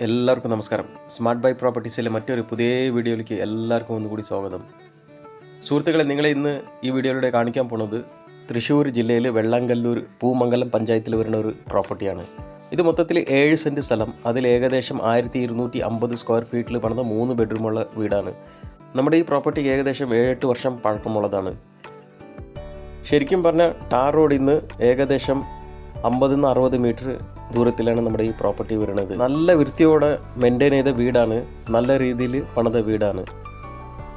എല്ലാവർക്കും നമസ്കാരം. Smart by പ്രോപ്പർട്ടീസിലെ മറ്റൊരു പുതിയ വീഡിയോയിലേക്ക് എല്ലാവർക്കും ഒന്നുകൂടി സ്വാഗതം. സുഹൃത്തുക്കളെ, നിങ്ങളെ ഇന്ന് ഈ വീഡിയോയിലൂടെ കാണിക്കാൻ പോകുന്നത് തൃശ്ശൂർ ജില്ലയിൽ വെള്ളാങ്കല്ലൂർ പൂമംഗലം പഞ്ചായത്തിൽ വരുന്ന ഒരു പ്രോപ്പർട്ടിയാണ്. ഇത് മൊത്തത്തിൽ 7 സെൻറ്റ് സ്ഥലം, അതിൽ ഏകദേശം 1250 സ്ക്വയർ ഫീറ്റിൽ പണിത 3 ബെഡ്റൂമുള്ള വീടാണ്. നമ്മുടെ ഈ പ്രോപ്പർട്ടി ഏകദേശം 7-8 വർഷം പഴക്കമുള്ളതാണ്. ശരിക്കും പറഞ്ഞാൽ ടാർ റോഡിൽ നിന്ന് ഏകദേശം 50-60 മീറ്റർ ദൂരത്തിലാണ് നമ്മുടെ ഈ പ്രോപ്പർട്ടി വരുന്നത്. നല്ല വൃത്തിയോടെ മെയിൻറ്റെയിൻ ചെയ്ത വീടാണ്, നല്ല രീതിയിൽ പണിത വീടാണ്.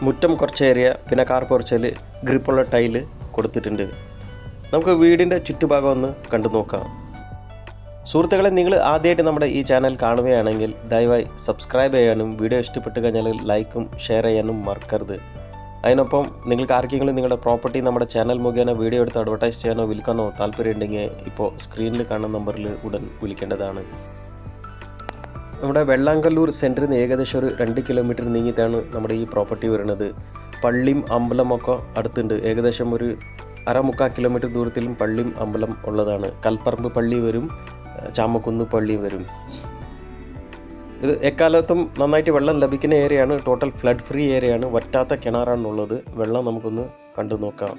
മുറ്റം കുറച്ച് ഏരിയ, പിന്നെ കാർ പോർച്ചിൽ ഗ്രിപ്പുള്ള ടൈല് കൊടുത്തിട്ടുണ്ട്. നമുക്ക് വീടിൻ്റെ ചുറ്റുഭാഗം ഒന്ന് കണ്ടു നോക്കാം. സുഹൃത്തുക്കളെ, നിങ്ങൾ ആദ്യമായിട്ട് നമ്മുടെ ഈ ചാനൽ കാണുകയാണെങ്കിൽ ദയവായി സബ്സ്ക്രൈബ് ചെയ്യാനും വീഡിയോ ഇഷ്ടപ്പെട്ട് കഴിഞ്ഞാൽ ലൈക്കും ഷെയർ ചെയ്യാനും മറക്കരുത്. അതിനൊപ്പം നിങ്ങൾക്ക് ആർക്കെങ്കിലും നിങ്ങളുടെ പ്രോപ്പർട്ടി നമ്മുടെ ചാനൽ മുഖേന വീഡിയോ എടുത്ത് അഡ്വർടൈസ് ചെയ്യാനോ വിൽക്കാനോ താല്പര്യമുണ്ടെങ്കിൽ ഇപ്പോൾ സ്ക്രീനിൽ കാണുന്ന നമ്പറിൽ ഉടൻ വിളിക്കേണ്ടതാണ്. നമ്മുടെ വെള്ളാങ്കല്ലൂർ സെൻറ്ററിൽ നിന്ന് ഏകദേശം ഒരു 2 കിലോമീറ്റർ നീങ്ങിയിട്ടാണ് നമ്മുടെ ഈ പ്രോപ്പർട്ടി വരുന്നത്. പള്ളിയും അമ്പലമൊക്കെ അടുത്തുണ്ട്. ഏകദേശം ഒരു 1/4 കിലോമീറ്റർ ദൂരത്തിലും പള്ളിയും അമ്പലം ഉള്ളതാണ്. കൽപ്പറമ്പ് പള്ളി വരും, ചാമക്കുന്ന് പള്ളിയും വരും. ഇത് എക്കാലത്തും നന്നായിട്ട് വെള്ളം ലഭിക്കുന്ന ഏരിയയാണ്. ടോട്ടൽ ഫ്ലഡ് ഫ്രീ ഏരിയയാണ്. വറ്റാത്ത കിണറാണുള്ളത്. വെള്ളം നമുക്കൊന്ന് കണ്ടു നോക്കാം.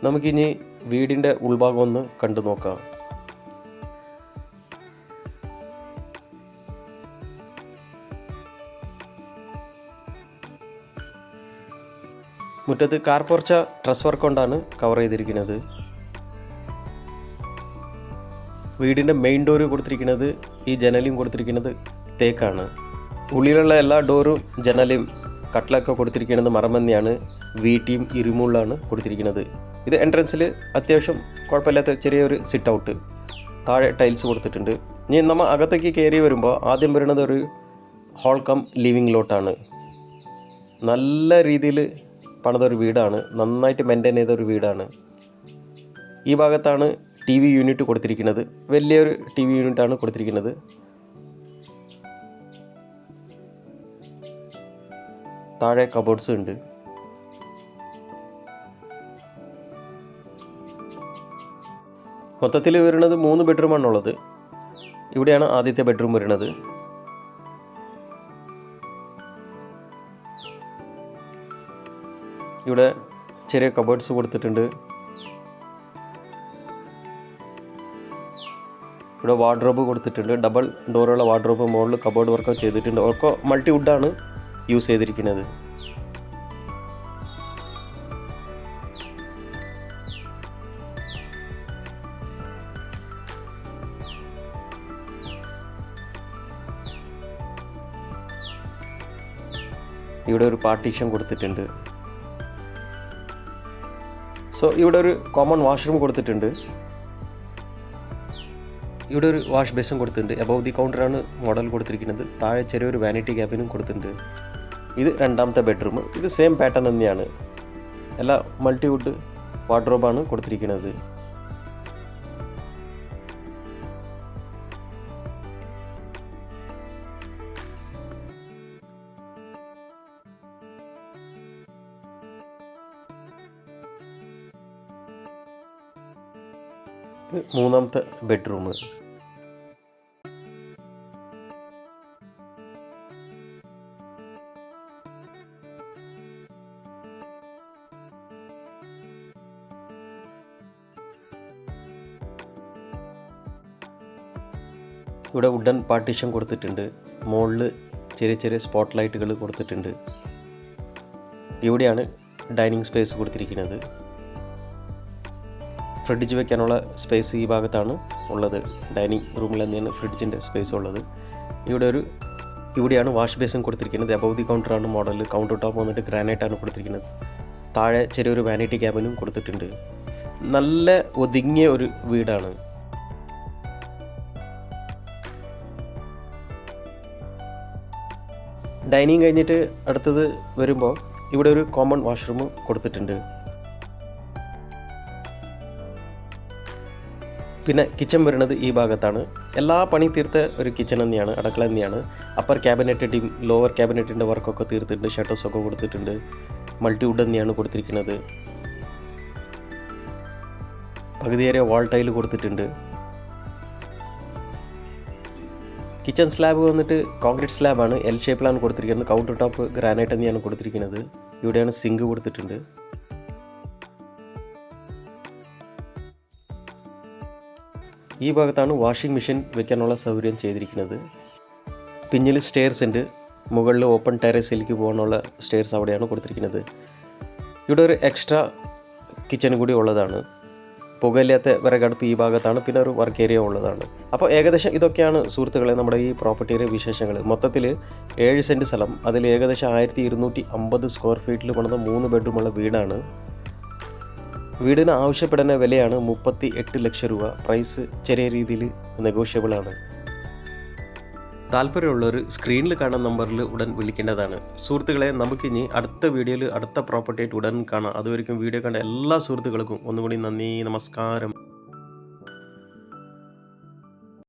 നമുക്കിനി വീടിൻ്റെ ഉൾഭാഗം ഒന്ന് കണ്ടു നോക്കാം. മുറ്റത്ത് കാർ പോർച്ച ട്രസ് വർക്ക് കൊണ്ടാണ് കവർ ചെയ്തിരിക്കുന്നത്. വീടിൻ്റെ മെയിൻ ഡോറ് കൊടുത്തിരിക്കുന്നത്, ഈ ജനലും കൊടുത്തിരിക്കുന്നത് തേക്കാണ്. ഉള്ളിലുള്ള എല്ലാ ഡോറും ജനലും കട്ടിലൊക്കെ കൊടുത്തിരിക്കുന്നത് മരം തന്നെയാണ്. വീട്ടിയും ഇരുമുള്ളാണ് കൊടുത്തിരിക്കുന്നത്. ഇത് എൻട്രൻസിൽ അത്യാവശ്യം കുഴപ്പമില്ലാത്ത ചെറിയൊരു സിറ്റ് ഔട്ട്, താഴെ ടൈൽസ് കൊടുത്തിട്ടുണ്ട്. ഇനി നമ്മൾ അകത്തേക്ക് കയറി വരുമ്പോൾ ആദ്യം വരുന്നത് ഒരു ഹോൾ കം ലിവിങ് ലോട്ടാണ്. നല്ല രീതിയിൽ പണിതൊരു വീടാണ്, നന്നായിട്ട് മെയിൻറ്റെയിൻ ചെയ്തൊരു വീടാണ്. ഈ ഭാഗത്താണ് TV യൂണിറ്റ് കൊടുത്തിരിക്കുന്നത്. വലിയൊരു TV യൂണിറ്റാണ് കൊടുത്തിരിക്കുന്നത്. താഴെ കബോർഡ്സ് ഉണ്ട്. മൊത്തത്തിൽ വരുന്നത് 3 ബെഡ്റൂമാണുള്ളത്. ഇവിടെയാണ് ആദ്യത്തെ ബെഡ്റൂം വരുന്നത്. ഇവിടെ ചെറിയ കബോർഡ്സ് കൊടുത്തിട്ടുണ്ട്. ഇവിടെ വാർഡ്രോബ് കൊടുത്തിട്ടുണ്ട്. ഡബിൾ ഡോറുള്ള വാർഡ്രോബ്, മുകളിൽ കബോർഡ് വർക്ക് ചെയ്തിട്ടുണ്ട്. ഒക്കെ മൾട്ടി വുഡാണ് യൂസ് ചെയ്തിരിക്കുന്നത്. ഇവിടെ ഒരു പാർട്ടീഷൻ കൊടുത്തിട്ടുണ്ട്. ഇവിടെ ഒരു കോമൺ വാഷ്റൂം കൊടുത്തിട്ടുണ്ട്. ഇവിടെ ഒരു വാഷ് ബേസും കൊടുത്തിട്ടുണ്ട്. എബവ് ദി കൗണ്ടറാണ് മോഡൽ കൊടുത്തിരിക്കുന്നത്. താഴെ ചെറിയൊരു വാനിറ്റി ക്യാബിനും കൊടുത്തിട്ടുണ്ട്. ഇത് രണ്ടാമത്തെ ബെഡ്റൂം. ഇത് സെയിം പാറ്റേൺ തന്നെയാണ്. എല്ലാ മൾട്ടിവുഡ് വാർഡ്രോബാണ് കൊടുത്തിരിക്കുന്നത്. മൂന്നാമത്തെ ബെഡ്റൂം. ഇവിടെ വുഡൻ പാർട്ടീഷൻ കൊടുത്തിട്ടുണ്ട്. മുകളിൽ ചെറിയ ചെറിയ സ്പോട്ട് ലൈറ്റുകൾ കൊടുത്തിട്ടുണ്ട്. ഇവിടെയാണ് ഡൈനിങ് സ്പേസ് കൊടുത്തിരിക്കുന്നത്. ഫ്രിഡ്ജ് വെക്കാനുള്ള സ്പേസ് ഈ ഭാഗത്താണ് ഉള്ളത്. ഡൈനിങ് റൂമിൽ തന്നെയാണ് ഫ്രിഡ്ജിൻ്റെ സ്പേസ് ഉള്ളത്. ഇവിടെയാണ് വാഷ് ബേസും കൊടുത്തിരിക്കുന്നത്. എബവ് ദി കൗണ്ടറാണ് മോഡൽ. കൗണ്ടർ ടോപ്പ് വന്നിട്ട് ഗ്രാനൈറ്റാണ് കൊടുത്തിരിക്കുന്നത്. താഴെ ചെറിയൊരു വാനിറ്റി ക്യാബിനും കൊടുത്തിട്ടുണ്ട്. നല്ല ഒതുങ്ങിയ ഒരു വീടാണ്. ഡൈനിങ് കഴിഞ്ഞിട്ട് അടുത്തത് വരുമ്പോൾ ഇവിടെ ഒരു കോമൺ വാഷ്റൂം കൊടുത്തിട്ടുണ്ട്. പിന്നെ കിച്ചൺ വരുന്നത് ഈ ഭാഗത്താണ്. എല്ലാ പണി തീർത്ത ഒരു കിച്ചൺ തന്നെയാണ്, അടുക്കള തന്നെയാണ്. അപ്പർ ക്യാബിനറ്റിൻ്റെയും ലോവർ ക്യാബിനറ്റിൻ്റെ വർക്കൊക്കെ തീർത്തിട്ടുണ്ട്. ഷട്ടേഴ്സൊക്കെ കൊടുത്തിട്ടുണ്ട്. മൾട്ടിവുഡ് തന്നെയാണ് കൊടുത്തിരിക്കുന്നത്. പകുതിയേറിയ വാൾ ടൈൽ കൊടുത്തിട്ടുണ്ട്. കിച്ചൺ സ്ലാബ് വന്നിട്ട് കോൺക്രീറ്റ് സ്ലാബാണ്, എൽ ഷേപ്പിലാണ് കൊടുത്തിരിക്കുന്നത്. കൗണ്ടർ ടോപ്പ് ഗ്രാനൈറ്റ് തന്നെയാണ് കൊടുത്തിരിക്കുന്നത്. ഇവിടെയാണ് സിങ്ക് കൊടുത്തിട്ടുണ്ട്. ഈ ഭാഗത്താണ് വാഷിംഗ് മെഷീൻ വെക്കാനുള്ള സൗകര്യം ചെയ്തിരിക്കുന്നത്. പിന്നിൽ സ്റ്റെയർസ് ഉണ്ട്. മുകളിൽ ഓപ്പൺ ടെറസിലേക്ക് പോകാനുള്ള സ്റ്റെയർസ് അവിടെയാണ് കൊടുത്തിരിക്കുന്നത്. ഇവിടെ ഒരു എക്സ്ട്രാ കിച്ചൺ കൂടി ഉള്ളതാണ്. പുകയില്ലാത്ത വിറകടുപ്പ് ഈ ഭാഗത്താണ്. പിന്നെ ഒരു വർക്ക് ഏരിയ ഉള്ളതാണ്. അപ്പോൾ ഏകദേശം ഇതൊക്കെയാണ് സുഹൃത്തുക്കളെ നമ്മുടെ ഈ പ്രോപ്പർട്ടിയുടെ വിശേഷങ്ങൾ. മൊത്തത്തിൽ 7 സെൻറ്റ് സ്ഥലം, അതിൽ ഏകദേശം 1250 സ്ക്വയർ ഫീറ്റിൽ പണിത 3 ബെഡ്റൂമുള്ള വീടാണ്. വീടിന് ആവശ്യപ്പെടുന്ന വിലയാണ് 38 ലക്ഷം രൂപ. പ്രൈസ് ചെറിയ രീതിയിൽ നെഗോഷ്യബിളാണ്. താല്പര്യമുള്ളവർ സ്ക്രീനിൽ കാണുന്ന നമ്പറിൽ ഉടൻ വിളിക്കേണ്ടതാണ്. സുഹൃത്തുക്കളെ, നമുക്കിനി അടുത്ത വീഡിയോയിൽ അടുത്ത പ്രോപ്പർട്ടി ആയിട്ട് ഉടൻ കാണാം. അതുവരെയും വീഡിയോ കണ്ട എല്ലാ സുഹൃത്തുക്കൾക്കും ഒന്നുകൂടി നന്ദി, നമസ്കാരം.